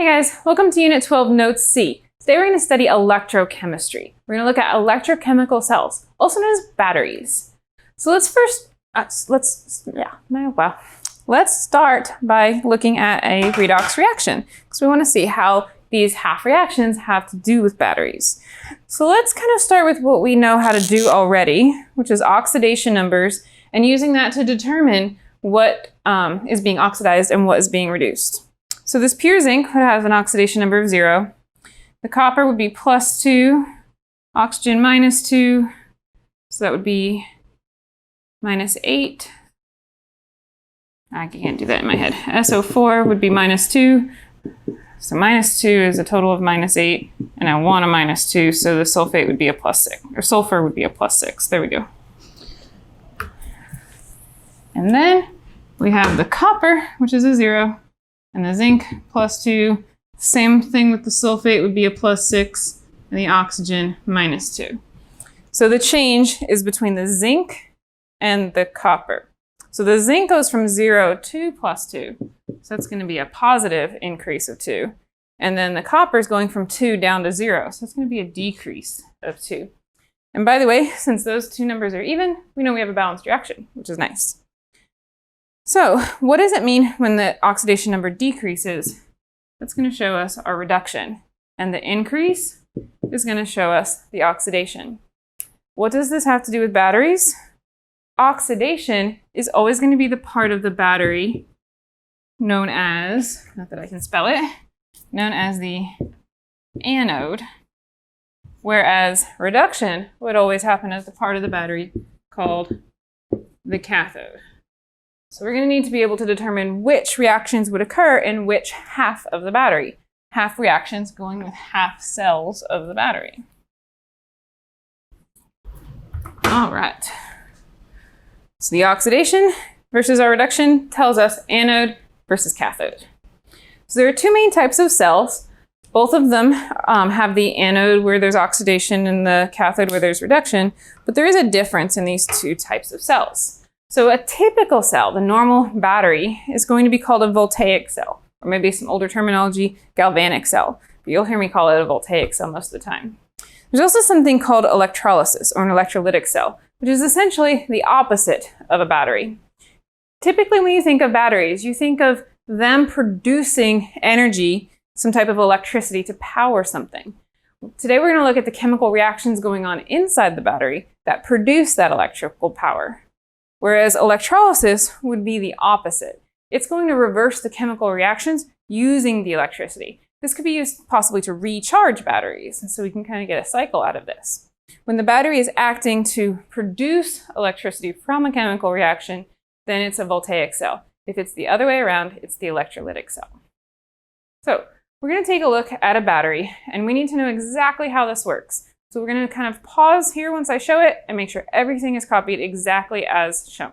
Hey guys, welcome to Unit 12, Note C. Today we're going to study electrochemistry. We're going to look at electrochemical cells, also known as batteries. So let's start by looking at a redox reaction, because we want to see how these half reactions have to do with batteries. So let's kind of start with what we know how to do already, which is oxidation numbers, and using that to determine what is being oxidized and what is being reduced. So this pure zinc would have an oxidation number of 0. The copper would be +2, oxygen -2, so that would be -8. I can't do that in my head. SO4 would be -2, so -2 is a total of -8, and I want a -2, so the sulfate would be a +6, or sulfur would be a +6. There we go. And then we have the copper, which is a 0. And the zinc +2, same thing with the sulfate would be a +6, and the oxygen -2. So the change is between the zinc and the copper. So the zinc goes from 0 to +2, so that's going to be a positive increase of 2. And then the copper is going from 2 down to 0, so it's going to be a decrease of 2. And by the way, since those two numbers are even, we know we have a balanced reaction, which is nice. So what does it mean when the oxidation number decreases? That's going to show us our reduction. And the increase is going to show us the oxidation. What does this have to do with batteries? Oxidation is always going to be the part of the battery known as, not that I can spell it, known as the anode. Whereas reduction would always happen as the part of the battery called the cathode. So we're going to need to be able to determine which reactions would occur in which half of the battery. Half reactions going with half cells of the battery. All right. So the oxidation versus our reduction tells us anode versus cathode. So there are two main types of cells. Both of them have the anode where there's oxidation and the cathode where there's reduction, but there is a difference in these two types of cells. So a typical cell, the normal battery, is going to be called a voltaic cell, or maybe some older terminology, galvanic cell. But you'll hear me call it a voltaic cell most of the time. There's also something called electrolysis, or an electrolytic cell, which is essentially the opposite of a battery. Typically, when you think of batteries, you think of them producing energy, some type of electricity to power something. Today, we're going to look at the chemical reactions going on inside the battery that produce that electrical power. Whereas electrolysis would be the opposite. It's going to reverse the chemical reactions using the electricity. This could be used possibly to recharge batteries, and so we can kind of get a cycle out of this. When the battery is acting to produce electricity from a chemical reaction, then it's a voltaic cell. If it's the other way around, it's the electrolytic cell. So we're going to take a look at a battery, and we need to know exactly how this works. So we're going to kind of pause here once I show it and make sure everything is copied exactly as shown.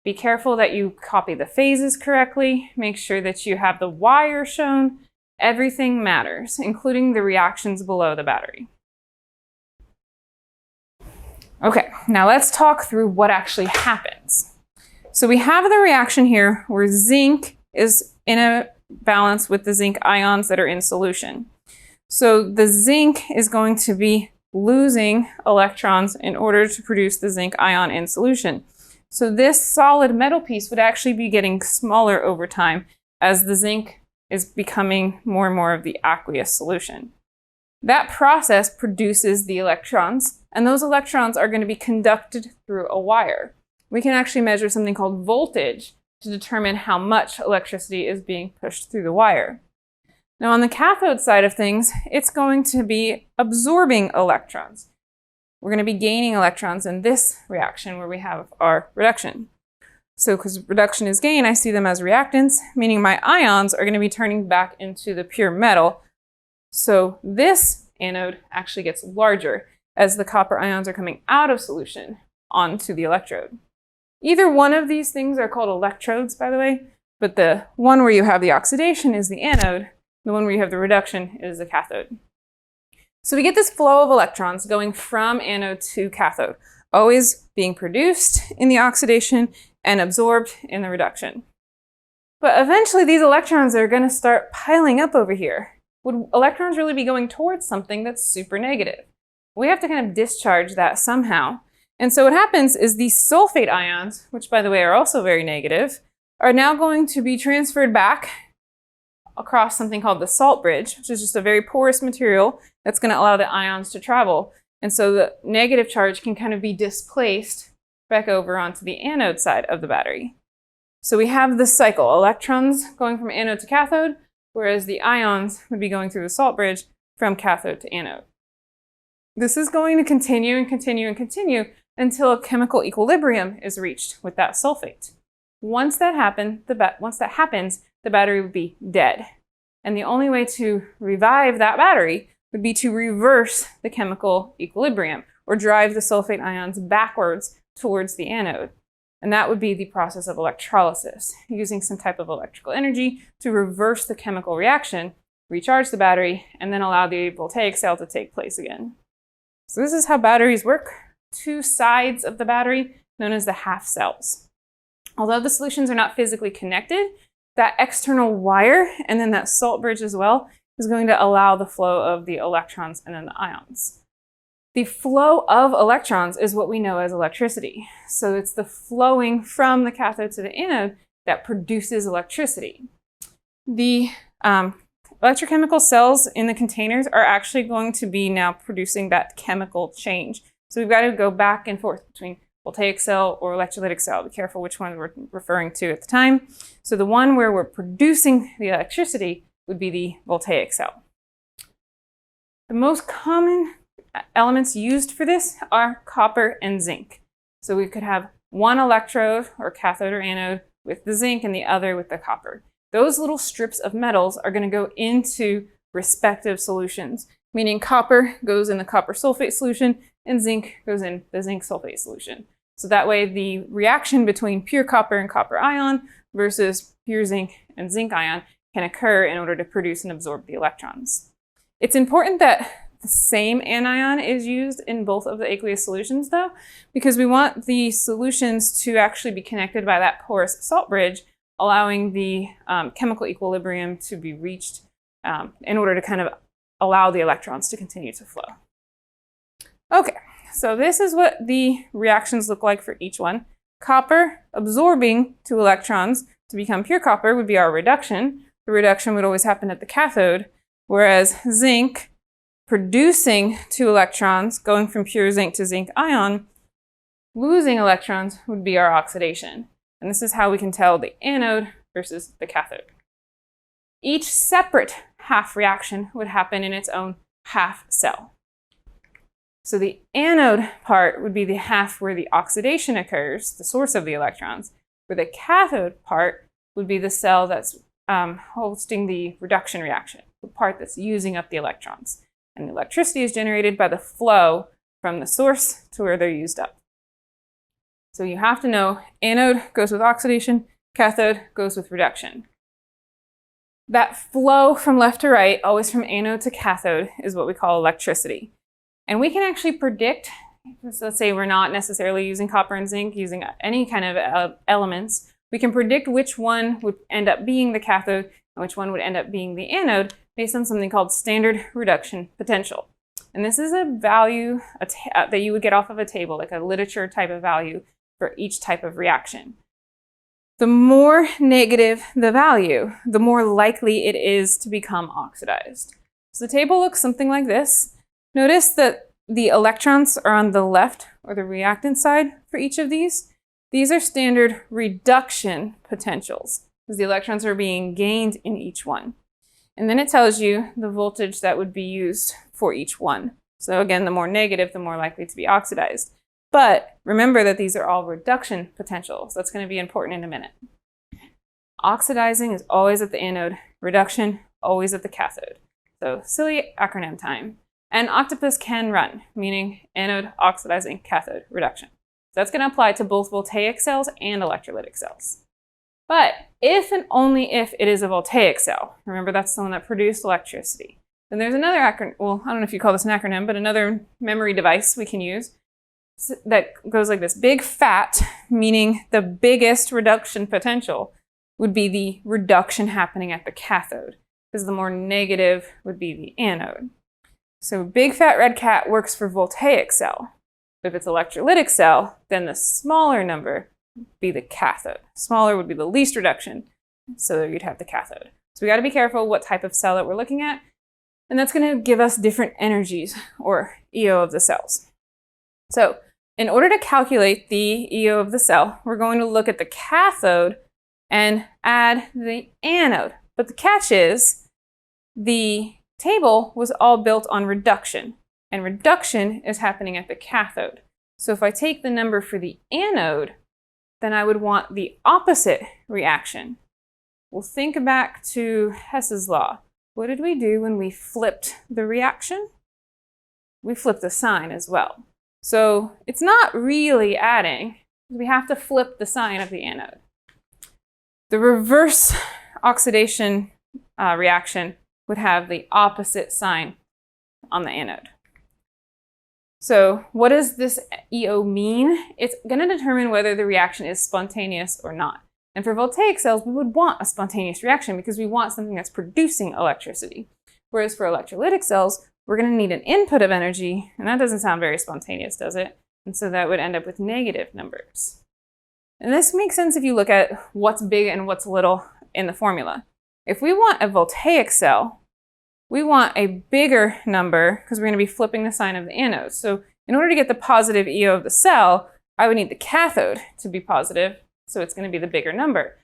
Be careful that you copy the phases correctly. Make sure that you have the wire shown. Everything matters, including the reactions below the battery. Okay, now let's talk through what actually happens. So we have the reaction here where zinc is in a balance with the zinc ions that are in solution. So the zinc is going to be losing electrons in order to produce the zinc ion in solution. So this solid metal piece would actually be getting smaller over time as the zinc is becoming more and more of the aqueous solution. That process produces the electrons, and those electrons are going to be conducted through a wire. We can actually measure something called voltage to determine how much electricity is being pushed through the wire. Now on the cathode side of things, it's going to be absorbing electrons. We're going to be gaining electrons in this reaction where we have our reduction. So because reduction is gain, I see them as reactants, meaning my ions are going to be turning back into the pure metal. So this anode actually gets larger as the copper ions are coming out of solution onto the electrode. Either one of these things are called electrodes, by the way, but the one where you have the oxidation is the anode. The one where you have the reduction is the cathode. So we get this flow of electrons going from anode to cathode, always being produced in the oxidation and absorbed in the reduction. But eventually these electrons are going to start piling up over here. Would electrons really be going towards something that's super negative? We have to kind of discharge that somehow. And so what happens is these sulfate ions, which by the way are also very negative, are now going to be transferred back across something called the salt bridge, which is just a very porous material that's going to allow the ions to travel. And so the negative charge can kind of be displaced back over onto the anode side of the battery. So we have this cycle, electrons going from anode to cathode, whereas the ions would be going through the salt bridge from cathode to anode. This is going to continue and continue and continue until a chemical equilibrium is reached with that sulfate. Once that happens, the battery would be dead. And the only way to revive that battery would be to reverse the chemical equilibrium or drive the sulfate ions backwards towards the anode. And that would be the process of electrolysis, using some type of electrical energy to reverse the chemical reaction, recharge the battery, and then allow the voltaic cell to take place again. So this is how batteries work. Two sides of the battery, known as the half cells. Although the solutions are not physically connected, that external wire and then that salt bridge as well is going to allow the flow of the electrons and then the ions. The flow of electrons is what we know as electricity. So it's the flowing from the cathode to the anode that produces electricity. The electrochemical cells in the containers are actually going to be now producing that chemical change. So we've got to go back and forth between voltaic cell or electrolytic cell. Be careful which one we're referring to at the time. So the one where we're producing the electricity would be the voltaic cell. The most common elements used for this are copper and zinc. So we could have one electrode or cathode or anode with the zinc and the other with the copper. Those little strips of metals are going to go into respective solutions, meaning copper goes in the copper sulfate solution and zinc goes in the zinc sulfate solution. So that way the reaction between pure copper and copper ion versus pure zinc and zinc ion can occur in order to produce and absorb the electrons. It's important that the same anion is used in both of the aqueous solutions though, because we want the solutions to actually be connected by that porous salt bridge, allowing the chemical equilibrium to be reached in order to kind of allow the electrons to continue to flow. Okay, so this is what the reactions look like for each one. Copper absorbing 2 electrons to become pure copper would be our reduction. The reduction would always happen at the cathode, whereas zinc producing 2 electrons, going from pure zinc to zinc ion, losing electrons would be our oxidation. And this is how we can tell the anode versus the cathode. Each separate half reaction would happen in its own half cell. So the anode part would be the half where the oxidation occurs, the source of the electrons, where the cathode part would be the cell that's hosting the reduction reaction, the part that's using up the electrons. And the electricity is generated by the flow from the source to where they're used up. So you have to know anode goes with oxidation, cathode goes with reduction. That flow from left to right, always from anode to cathode, is what we call electricity. And we can actually predict, so let's say we're not necessarily using copper and zinc, using any kind of elements, we can predict which one would end up being the cathode and which one would end up being the anode based on something called standard reduction potential. And this is a value that you would get off of a table, like a literature type of value for each type of reaction. The more negative the value, the more likely it is to become oxidized. So the table looks something like this. Notice that the electrons are on the left or the reactant side for each of these. These are standard reduction potentials because the electrons are being gained in each one. And then it tells you the voltage that would be used for each one. So again, the more negative, the more likely to be oxidized. But remember that these are all reduction potentials. That's going to be important in a minute. Oxidizing is always at the anode, reduction always at the cathode. So silly acronym time. And octopus can run, meaning anode, oxidizing, cathode, reduction. So that's going to apply to both voltaic cells and electrolytic cells. But if and only if it is a voltaic cell, remember that's the one that produced electricity, then there's another acronym, well, I don't know if you call this an acronym, but another memory device we can use that goes like this. Big fat, meaning the biggest reduction potential, would be the reduction happening at the cathode, because the more negative would be the anode. So big fat red cat works for voltaic cell. If it's electrolytic cell, then the smaller number would be the cathode. Smaller would be the least reduction, so you'd have the cathode. So we got to be careful what type of cell that we're looking at, and that's going to give us different energies, or EO of the cells. So in order to calculate the EO of the cell, we're going to look at the cathode and add the anode. But the catch is, the table was all built on reduction, and reduction is happening at the cathode. So if I take the number for the anode, then I would want the opposite reaction. We'll think back to Hess's law. What did we do when we flipped the reaction? We flipped the sign as well. So it's not really adding. We have to flip the sign of the anode. The reverse oxidation reaction would have the opposite sign on the anode. So what does this EO mean? It's going to determine whether the reaction is spontaneous or not. And for voltaic cells, we would want a spontaneous reaction because we want something that's producing electricity. Whereas for electrolytic cells, we're going to need an input of energy, and that doesn't sound very spontaneous, does it? And so that would end up with negative numbers. And this makes sense if you look at what's big and what's little in the formula. If we want a voltaic cell, we want a bigger number because we're going to be flipping the sign of the anode. So in order to get the positive EO of the cell, I would need the cathode to be positive, so it's going to be the bigger number.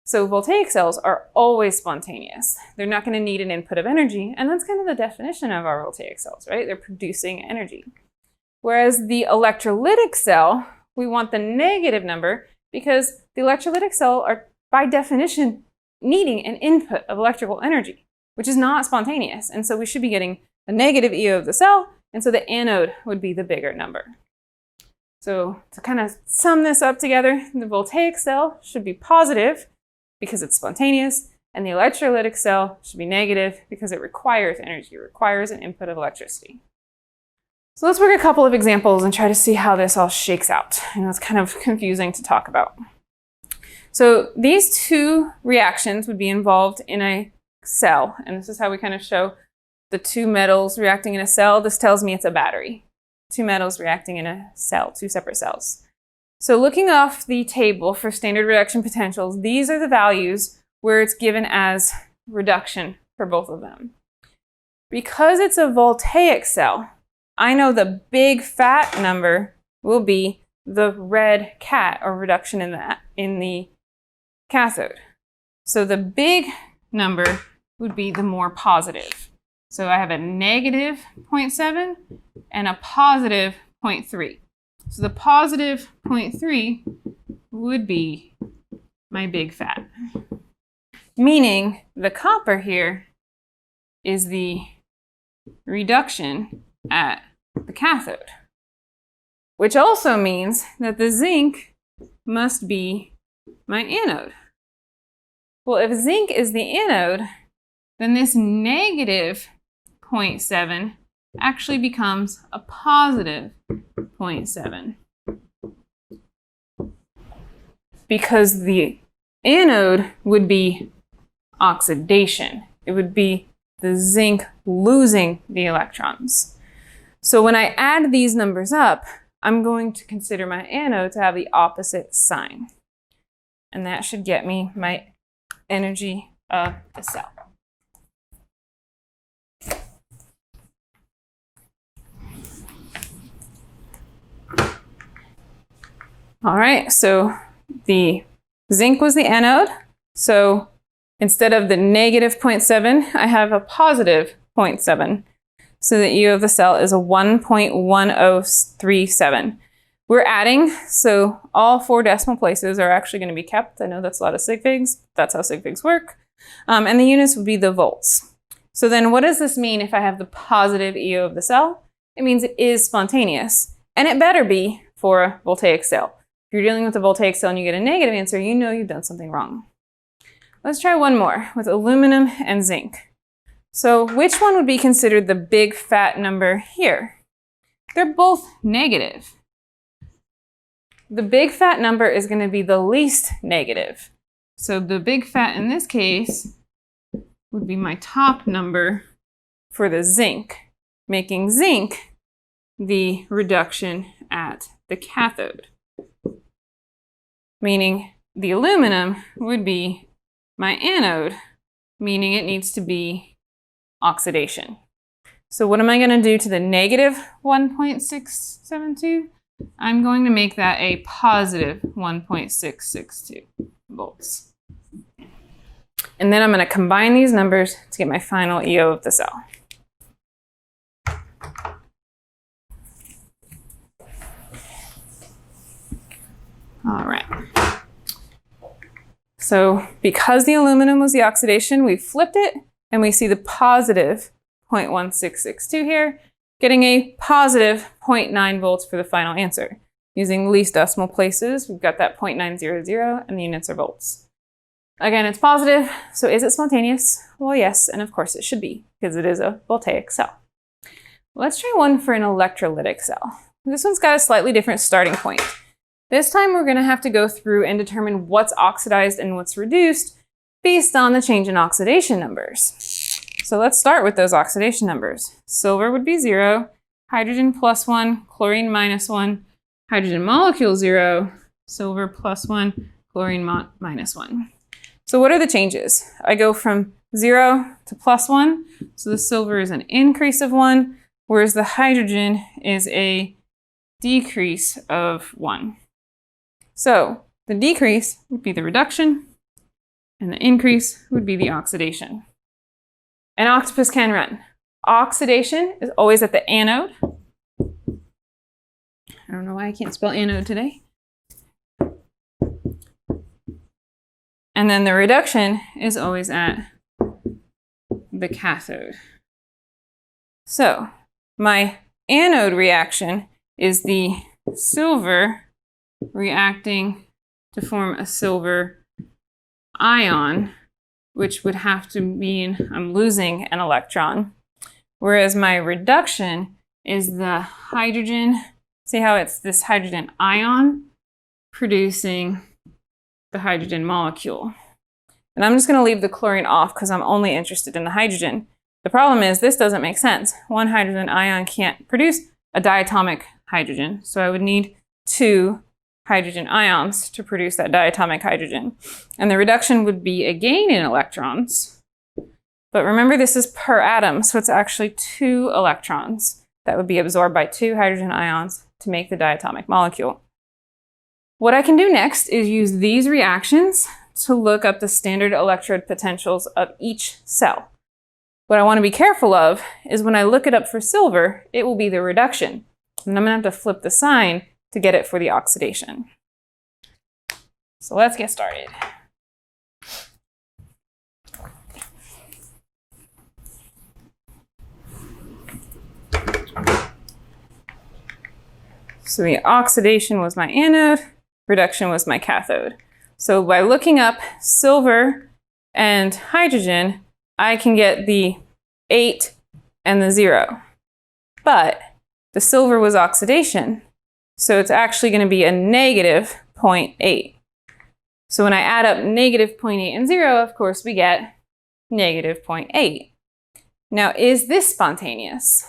So voltaic cells are always spontaneous. They're not going to need an input of energy, and that's kind of the definition of our voltaic cells, right? They're producing energy. Whereas the electrolytic cell, we want the negative number because the electrolytic cell are, by definition, needing an input of electrical energy, which is not spontaneous. And so we should be getting a negative EO of the cell, and so the anode would be the bigger number. So to kind of sum this up together, the voltaic cell should be positive because it's spontaneous, and the electrolytic cell should be negative because it requires energy, it requires an input of electricity. So let's work a couple of examples and try to see how this all shakes out. I know it's kind of confusing to talk about. So these two reactions would be involved in a cell, and this is how we kind of show the two metals reacting in a cell. This tells me it's a battery. Two metals reacting in a cell, two separate cells. So looking off the table for standard reduction potentials, these are the values where it's given as reduction for both of them. Because it's a voltaic cell, I know the big fat number will be the red cat, or reduction in the cathode. So the big number would be the more positive. So I have a negative 0.7 and a positive 0.3. So the positive 0.3 would be my big fat. Meaning the copper here is the reduction at the cathode. Which also means that the zinc must be my anode. Well, if zinc is the anode, then this negative 0.7 actually becomes a positive 0.7. Because the anode would be oxidation. It would be the zinc losing the electrons. So when I add these numbers up, I'm going to consider my anode to have the opposite sign. And that should get me my energy of the cell. All right, so the zinc was the anode. So instead of the negative 0.7, I have a positive 0.7. So the EO of the cell is a 1.1037. We're adding, so all 4 decimal places are actually going to be kept. I know that's a lot of sig figs. That's how sig figs work. And the units would be the volts. So then what does this mean if I have the positive EO of the cell? It means it is spontaneous. And it better be for a voltaic cell. If you're dealing with a voltaic cell and you get a negative answer, you know you've done something wrong. Let's try one more with aluminum and zinc. So which one would be considered the big fat number here? They're both negative. The big fat number is going to be the least negative. So the big fat in this case would be my top number for the zinc, making zinc the reduction at the cathode. Meaning the aluminum would be my anode, meaning it needs to be oxidation. So what am I going to do to the negative 1.672? I'm going to make that a positive 1.662 volts. And then I'm going to combine these numbers to get my final EO of the cell. All right. So because the aluminum was the oxidation, we flipped it and we see the positive 0.1662 here, getting a positive 0.9 volts for the final answer. Using the least decimal places, we've got that 0.900 and the units are volts. Again, it's positive, so is it spontaneous? Well, yes, and of course it should be, because it is a voltaic cell. Let's try one for an electrolytic cell. This one's got a slightly different starting point. This time we're going to have to go through and determine what's oxidized and what's reduced based on the change in oxidation numbers. So let's start with those oxidation numbers. Silver would be 0, hydrogen +1, chlorine -1, hydrogen molecule 0, silver +1, chlorine -1. So what are the changes? I go from 0 to +1, so the silver is an increase of 1, whereas the hydrogen is a decrease of 1. So the decrease would be the reduction, and the increase would be the oxidation. An octopus can run. Oxidation is always at the anode. I don't know why I can't spell anode today. And then the reduction is always at the cathode. So my anode reaction is the silver reacting to form a silver ion, which would have to mean I'm losing an electron. Whereas my reduction is the hydrogen, see how it's this hydrogen ion producing the hydrogen molecule. And I'm just going to leave the chlorine off because I'm only interested in the hydrogen. The problem is this doesn't make sense. One hydrogen ion can't produce a diatomic hydrogen, so I would need 2 hydrogen ions to produce that diatomic hydrogen. And the reduction would be a gain in electrons. But remember, this is per atom, so it's actually 2 electrons that would be absorbed by 2 hydrogen ions to make the diatomic molecule. What I can do next is use these reactions to look up the standard electrode potentials of each cell. What I want to be careful of is when I look it up for silver, it will be the reduction. And I'm going to have to flip the sign to get it for the oxidation. So let's get started. So the oxidation was my anode, reduction was my cathode. So by looking up silver and hydrogen, I can get the 8 and the 0. But the silver was oxidation, so it's actually going to be a negative 0.8. So when I add up negative 0.8 and 0, of course, we get negative 0.8. Now, is this spontaneous?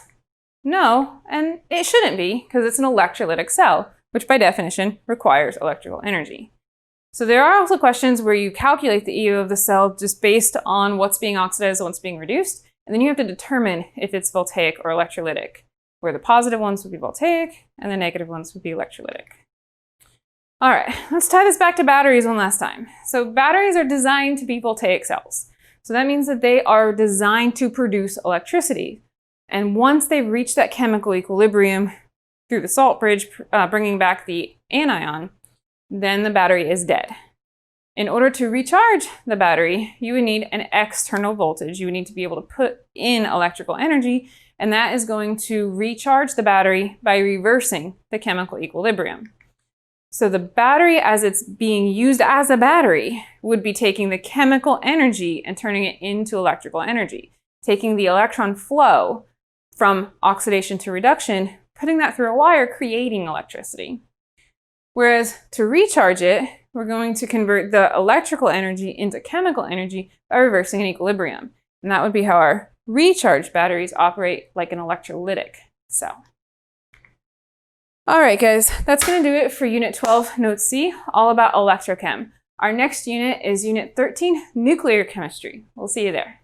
No, and it shouldn't be, because it's an electrolytic cell, which by definition requires electrical energy. So there are also questions where you calculate the EO of the cell just based on what's being oxidized and what's being reduced, and then you have to determine if it's voltaic or electrolytic, where the positive ones would be voltaic and the negative ones would be electrolytic. All right, let's tie this back to batteries one last time. So batteries are designed to be voltaic cells. So that means that they are designed to produce electricity. And once they've reached that chemical equilibrium through the salt bridge, bringing back the anion, then the battery is dead. In order to recharge the battery, you would need an external voltage. You would need to be able to put in electrical energy, and that is going to recharge the battery by reversing the chemical equilibrium. So the battery, as it's being used as a battery, would be taking the chemical energy and turning it into electrical energy, taking the electron flow from oxidation to reduction, putting that through a wire, creating electricity. Whereas to recharge it, we're going to convert the electrical energy into chemical energy by reversing an equilibrium. And that would be how our recharged batteries operate like an electrolytic cell. All right, guys, that's going to do it for Unit 12, Note C, all about electrochem. Our next unit is Unit 13, Nuclear Chemistry. We'll see you there.